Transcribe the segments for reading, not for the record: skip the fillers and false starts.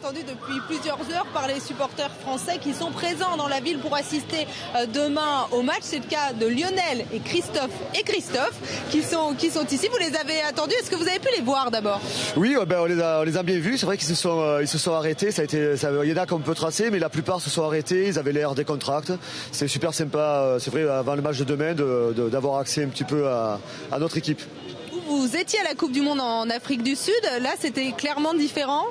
attendu depuis plusieurs heures par les supporters français qui sont présents dans la ville pour assister demain au match. C'est le cas de Lionel et Christophe qui sont ici. Vous les avez attendus. Est-ce que vous avez pu les voir d'abord? Oui, on les a bien vus. C'est vrai qu'ils se sont arrêtés. Il y en a qu'on peut tracer, mais la plupart se sont arrêtés. Ils avaient l'air décontractés. C'est super sympa. C'est vrai, avant le match de demain, d'avoir accès un petit peu à notre équipe. Vous étiez à la Coupe du Monde en Afrique du Sud, là c'était clairement différent.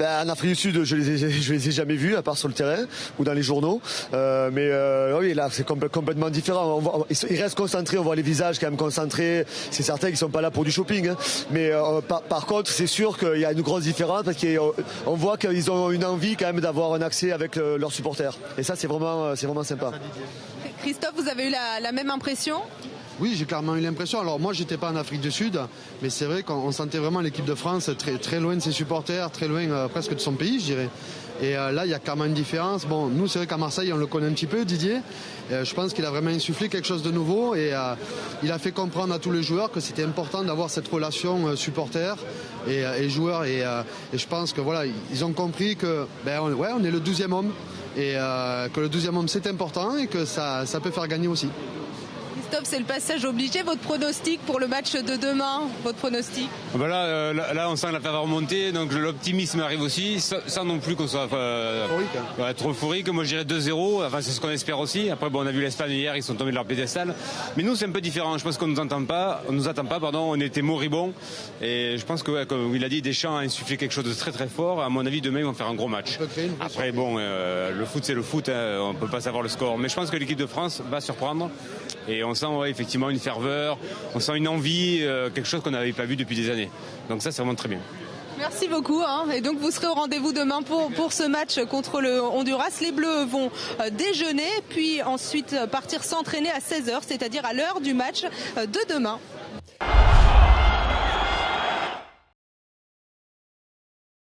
En Afrique du Sud, je les ai jamais vus, à part sur le terrain ou dans les journaux. Oui, là c'est complètement différent. Ils restent concentrés, on voit les visages quand même concentrés. C'est certain qu'ils sont pas là pour du shopping, hein. Mais par contre, c'est sûr qu'il y a une grosse différence parce qu'on voit qu'ils ont une envie quand même d'avoir un accès avec leurs supporters. Et ça, c'est vraiment sympa. Christophe, vous avez eu la même impression? Oui, j'ai clairement eu l'impression. Alors moi, j'étais pas en Afrique du Sud, mais c'est vrai qu'on sentait vraiment l'équipe de France très, très loin de ses supporters, très loin presque de son pays, je dirais. Et là, il y a clairement une différence. Bon, nous, c'est vrai qu'à Marseille, on le connaît un petit peu, Didier. Je pense qu'il a vraiment insufflé quelque chose de nouveau et il a fait comprendre à tous les joueurs que c'était important d'avoir cette relation supporter et joueur. Et je pense que voilà, ils ont compris que on est le 12e homme et que le 12e homme c'est important et que ça peut faire gagner aussi. Christophe, c'est le passage obligé. Votre pronostic pour le match de demain, votre pronostic? Là, on sent la faveur remonter, donc l'optimisme arrive aussi, sans non plus qu'on soit trop euphorique. Moi, je dirais 2-0. Enfin, c'est ce qu'on espère aussi. Après, on a vu l'Espagne hier, ils sont tombés de leur piédestal. Mais nous, c'est un peu différent. Je pense qu'on nous attend pas. On était moribonds. Et je pense que, comme il a dit, Deschamps a insufflé quelque chose de très très fort. À mon avis, demain, ils vont faire un gros match. Après, le foot, c'est le foot. Hein. On peut pas savoir le score. Mais je pense que l'équipe de France va surprendre. Et on sent effectivement une ferveur, on sent une envie, quelque chose qu'on n'avait pas vu depuis des années. Donc ça, c'est vraiment très bien. Merci beaucoup. Et donc vous serez au rendez-vous demain pour ce match contre le Honduras. Les Bleus vont déjeuner, puis ensuite partir s'entraîner à 16h, c'est-à-dire à l'heure du match de demain.